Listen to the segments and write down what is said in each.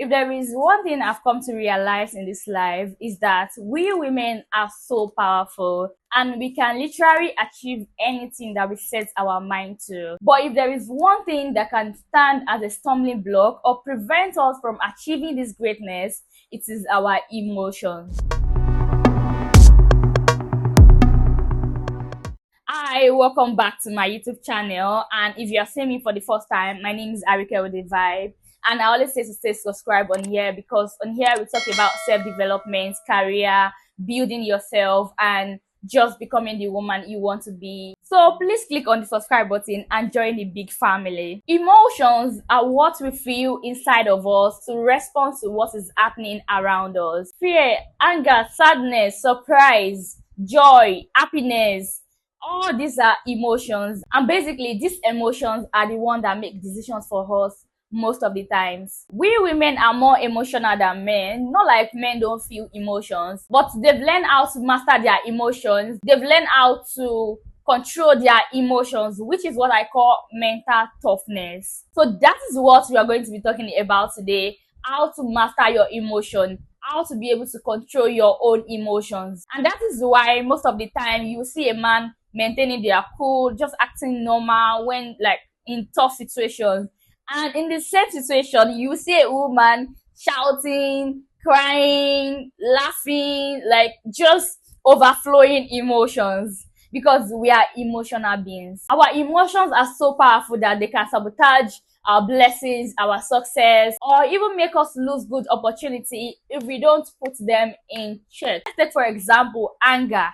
If there is one thing I've come to realize in this life is that we women are so powerful and we can literally achieve anything that we set our mind to. But if there is one thing that can stand as a stumbling block or prevent us from achieving this greatness, it is our emotions. Hi, welcome back to my YouTube channel, and if you are seeing me for the first time, my name is Arike with the Vibe, and I always say to stay subscribed on here because on here we talk about self-development, career, building yourself, and just becoming the woman you want to be. So please click on the subscribe button and join the big family. Emotions are what we feel inside of us to respond to what is happening around us. Fear, anger, sadness, surprise, joy, happiness, all these are emotions, and basically these emotions are the ones that make decisions for us most of the times. We women are more emotional than men. Not like men don't feel emotions, but they've learned how to master their emotions. They've learned how to control their emotions, which is what I call mental toughness. So that is what we are going to be talking about today: how to master your emotion, how to be able to control your own emotions. And that is why most of the time you see a man maintaining their cool, just acting normal when like in tough situations. And in the same situation, you see a woman shouting, crying, laughing, like just overflowing emotions, because we are emotional beings. Our emotions are so powerful that they can sabotage our blessings, our success, or even make us lose good opportunity if we don't put them in check. Let's take for example anger.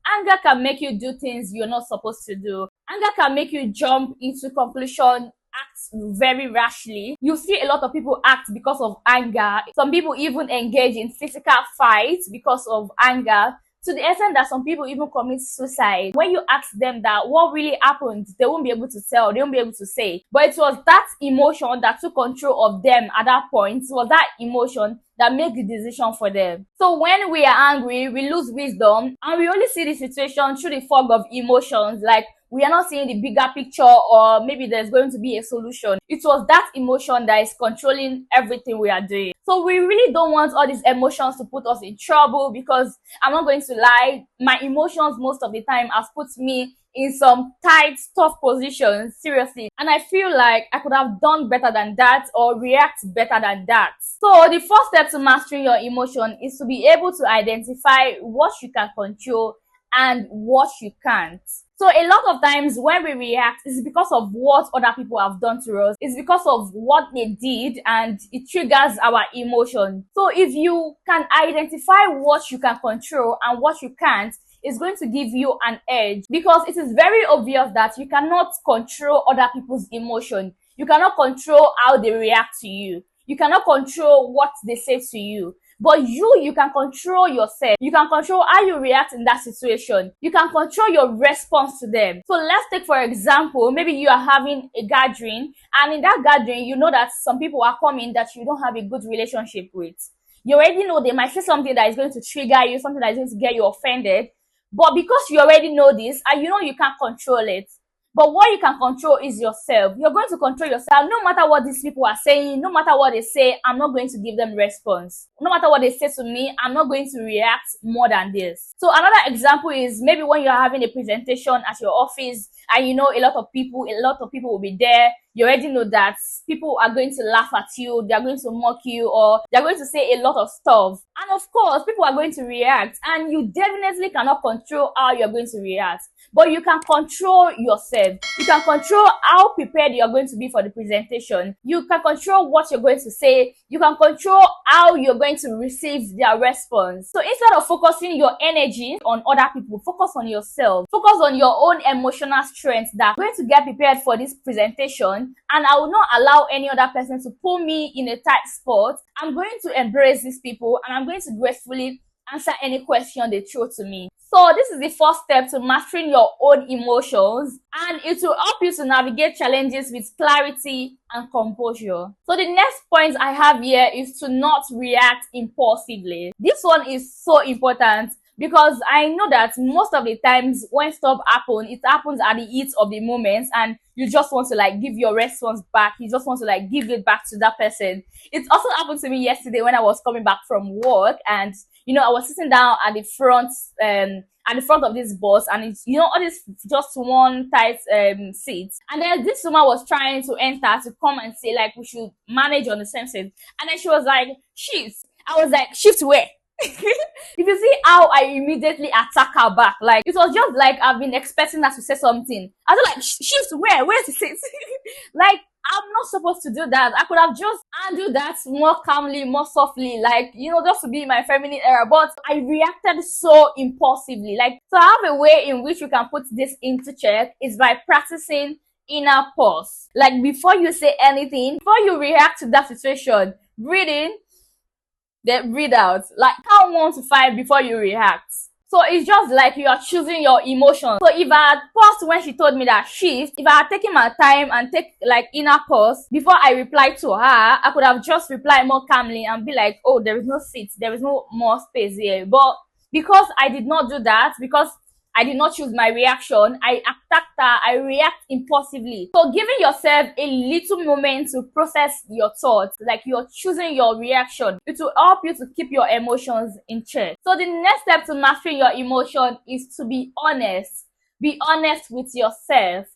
Anger can make you do things you're not supposed to do. Anger can make you jump into conclusion, act very rashly. You see a lot of people act because of anger. Some people even engage in physical fights because of anger, to the extent that some people even commit suicide. When you ask them that what really happened, they won't be able to tell, they won't be able to say. But it was that emotion that took control of them at that point. It was that emotion that made the decision for them. So when we are angry, we lose wisdom and we only see the situation through the fog of emotions. Like, we are not seeing the bigger picture, or maybe there's going to be a solution. It was that emotion that is controlling everything we are doing. So we really don't want all these emotions to put us in trouble, because I'm not going to lie, my emotions most of the time has put me in some tight, tough positions, seriously. And I feel like I could have done better than that or react better than that. So the first step to mastering your emotion is to be able to identify what you can control and what you can't. So a lot of times when we react, it's because of what other people have done to us. It's because of what they did, and it triggers our emotion. So if you can identify what you can control and what you can't, it's going to give you an edge, because it is very obvious that you cannot control other people's emotion. You cannot control how they react to you. You cannot control what they say to you. But you can control yourself. You can control how you react in that situation. You can control your response to them. So let's take for example, maybe you are having a gathering, and in that gathering, you know that some people are coming that you don't have a good relationship with. You already know they might say something that is going to trigger you, something that is going to get you offended. But because you already know this, and you know you can't control it, but what you can control is yourself. You're going to control yourself. No matter what these people are saying, no matter what they say, I'm not going to give them response. No matter what they say to me, I'm not going to react more than this. So another example is maybe when you're having a presentation at your office, and you know a lot of people will be there. You already know that people are going to laugh at you, they're going to mock you, or they're going to say a lot of stuff. And of course, people are going to react, and you definitely cannot control how you're going to react. But you can control yourself. You can control how prepared you're going to be for the presentation. You can control what you're going to say. You can control how you're going to receive their response. So instead of focusing your energy on other people, focus on yourself. Focus on your own emotional strength that I'm going to get prepared for this presentation, and I will not allow any other person to pull me in a tight spot. I'm going to embrace these people, and I'm going to gracefully answer any question they throw to me. So this is the first step to mastering your own emotions, and it will help you to navigate challenges with clarity and composure. So the next point I have here is to not react impulsively. This one is so important, because I know that most of the times when stuff happen, it happens at the heat of the moment, and you just want to like give your response back. You just want to like give it back to that person. It also happened to me yesterday when I was coming back from work, and I was sitting down at the front of this bus, and it's all this just one tight seat, and then this woman was trying to enter to come and say like we should manage on the same seat, and then she was like shift. I was like, shift where? If you see how I immediately attack her back, like it was just like I've been expecting her to say something. I was like, shift where? Where's the seat? Like, I'm not supposed to do that. I could have just handled that more calmly, more softly, like, just to be my feminine era. But I reacted so impulsively. Like, so I have a way in which you can put this into check is by practicing inner pause. Like, before you say anything, before you react to that situation, breathe in, then breathe out. Like, count 1 to 5 before you react. So it's just like you are choosing your emotions. So if I had paused when she told me that shift, if I had taken my time and take like inner pause before I replied to her, I could have just replied more calmly and be like, oh, there is no seat, there is no more space here. But because I did not do that, because I did not choose my reaction, I attacked her, I react impulsively. So giving yourself a little moment to process your thoughts, like you're choosing your reaction, it will help you to keep your emotions in check. So the next step to mastering your emotion is to be honest. Be honest with yourself.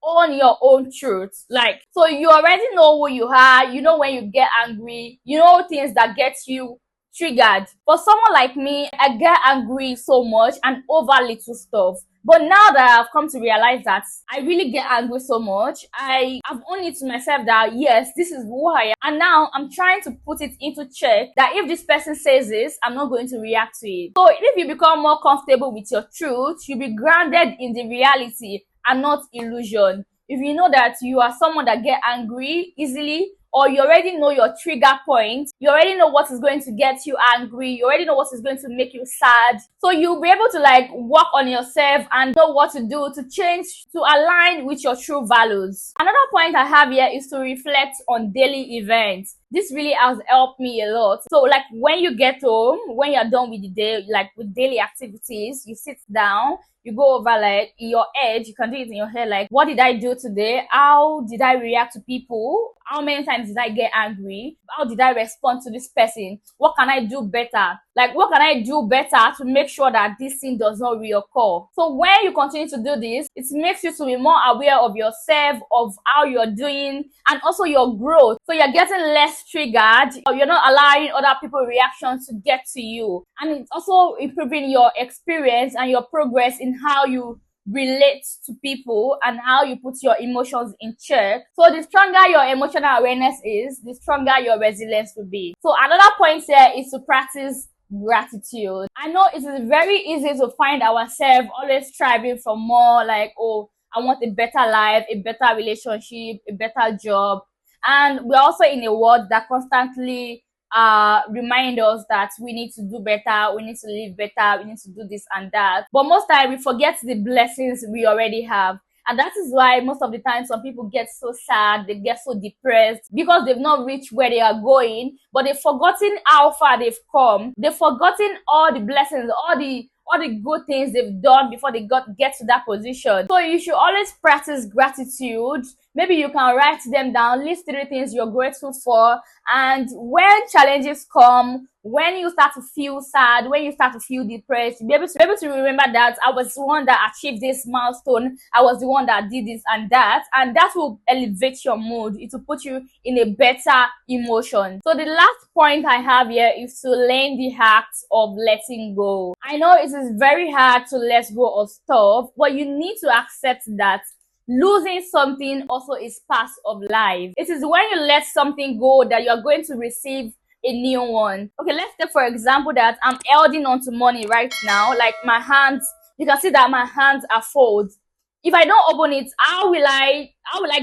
Own your own truth. Like, so you already know who you are, you know when you get angry, you know things that get you triggered. For someone like me, I get angry so much and over little stuff. But now that I've come to realize that I really get angry so much, I have owned it to myself that yes, this is who I am. And now I'm trying to put it into check that if this person says this, I'm not going to react to it. So if you become more comfortable with your truth, you'll be grounded in the reality and not illusion. If you know that you are someone that get angry easily, or you already know your trigger point, you already know what is going to get you angry, you already know what is going to make you sad. So you'll be able to like work on yourself and know what to do to change, to align with your true values. Another point I have here is to reflect on daily events. This really has helped me a lot. So like when you get home, when you're done with the day, like with daily activities, you sit down, you go over like in your head, you can do it in your head, like what did I do today? How did I react to people? How many times did I get angry? How did I respond to this person? What can I do better? Like, what can I do better to make sure that this thing does not reoccur? So when you continue to do this, it makes you to be more aware of yourself, of how you're doing, and also your growth. So you're getting less triggered, or you're not allowing other people's reactions to get to you. And it's also improving your experience and your progress in how you relate to people and how you put your emotions in check. So the stronger your emotional awareness is, the stronger your resilience will be. So another point here is to practice gratitude. I know it is very easy to find ourselves always striving for more, like, oh, I want a better life, a better relationship, a better job. And we're also in a world that constantly remind us that we need to do better, we need to live better, we need to do this and that. But most time we forget the blessings we already have. And that is why most of the time some people get so sad, they get so depressed because they've not reached where they are going, but they've forgotten how far they've come. They've forgotten all the blessings, all the good things they've done before they get to that position. So you should always practice gratitude. Maybe you can write them down, list 3 things you're grateful for. And when challenges come, when you start to feel sad, when you start to feel depressed, be able to remember that I was the one that achieved this milestone, I was the one that did this and that will elevate your mood. It will put you in a better emotion. So the last point I have here is to learn the act of letting go. I know it is very hard to let go of stuff, but you need to accept that losing something also is part of life. It is when you let something go that you're going to receive a new one. Okay, let's say for example that I'm holding on to money right now, like my hands, you can see that my hands are folded. If I don't open it, how will I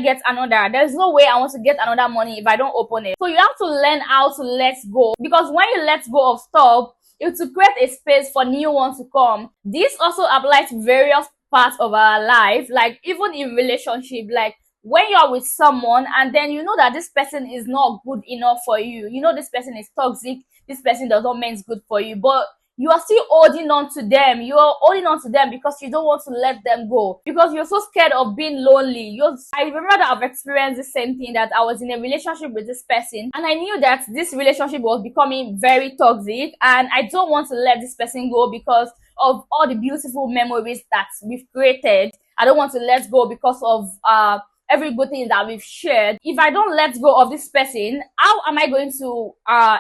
get another? There's no way I want to get another money if I don't open it. So you have to learn how to let go, because when you let go of stuff, it will create a space for new ones to come. This also applies to various parts of our life, like even in relationship, like when you're with someone and then you know that this person is not good enough for you, you know this person is toxic, this person does not mean good for you, but you are still holding on to them. You are holding on to them because you don't want to let them go, because you're so scared of being lonely. I remember that I've experienced the same thing, that I was in a relationship with this person, and I knew that this relationship was becoming very toxic, and I don't want to let this person go because of all the beautiful memories that we've created. I don't want to let go because of every good thing that we've shared. If I don't let go of this person, how am I going to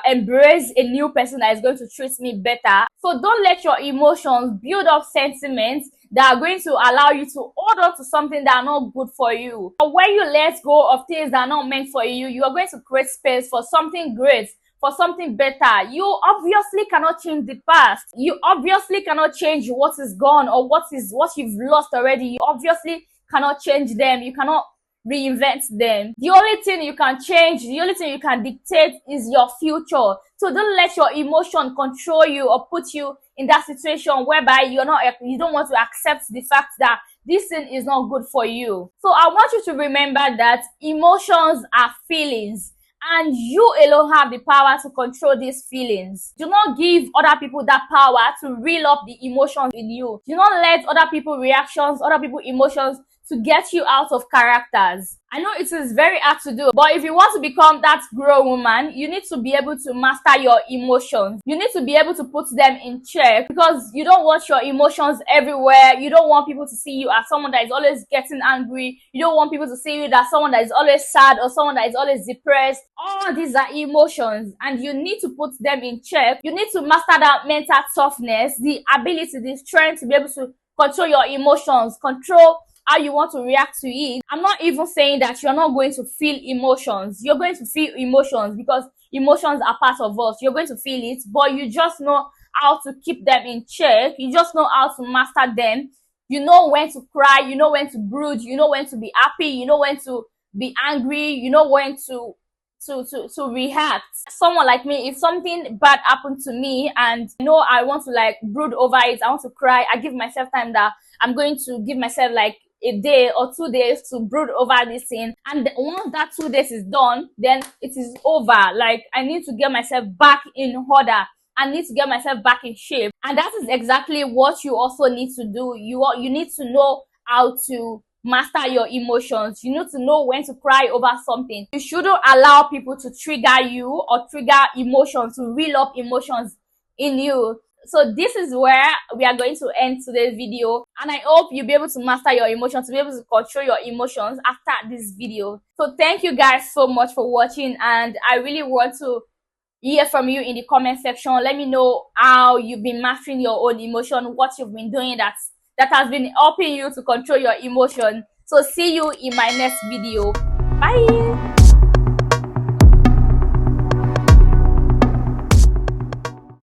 embrace a new person that is going to treat me better? So don't let your emotions build up sentiments that are going to allow you to hold on to something that are not good for you. But when you let go of things that are not meant for you, you are going to create space for something great, for something better. You obviously cannot change the past. You obviously cannot change what is gone or what you've lost already. You obviously cannot change them. You cannot reinvent them. The only thing you can change, the only thing you can dictate is your future. So don't let your emotion control you or put you in that situation whereby you don't want to accept the fact that this thing is not good for you. So I want you to remember that emotions are feelings, and you alone have the power to control these feelings. Do not give other people that power to reel up the emotions in you. Do not let other people's reactions, other people's emotions to get you out of characters. I know it is very hard to do, but if you want to become that grown woman, you need to be able to master your emotions. You need to be able to put them in check, because you don't want your emotions everywhere. You don't want people to see you as someone that is always getting angry. You don't want people to see you as someone that is always sad or someone that is always depressed. All these are emotions, and you need to put them in check. You need to master that mental toughness, the ability, the strength to be able to control your emotions, control how you want to react to it. I'm not even saying that you're not going to feel emotions. You're going to feel emotions, because emotions are part of us. You're going to feel it, but you just know how to keep them in check. You just know how to master them. You know when to cry, you know when to brood, you know when to be happy, you know when to be angry, you know when to react. Someone like me, if something bad happened to me and I want to like brood over it, I want to cry, I give myself time that I'm going to give myself like a day or 2 days to brood over this thing, and once that 2 days is done, then it is over. Like, I need to get myself back in order. I need to get myself back in shape, and that is exactly what you also need to do. You need to know how to master your emotions. You need to know when to cry over something. You shouldn't allow people to trigger you or trigger emotions, to reel up emotions in you. So this is where we are going to end today's video, and I hope you'll be able to master your emotions, to be able to control your emotions after this video. So thank you guys so much for watching, and I really want to hear from you in the comment section. Let me know how you've been mastering your own emotion, what you've been doing that has been helping you to control your emotion. So see you in my next video. Bye.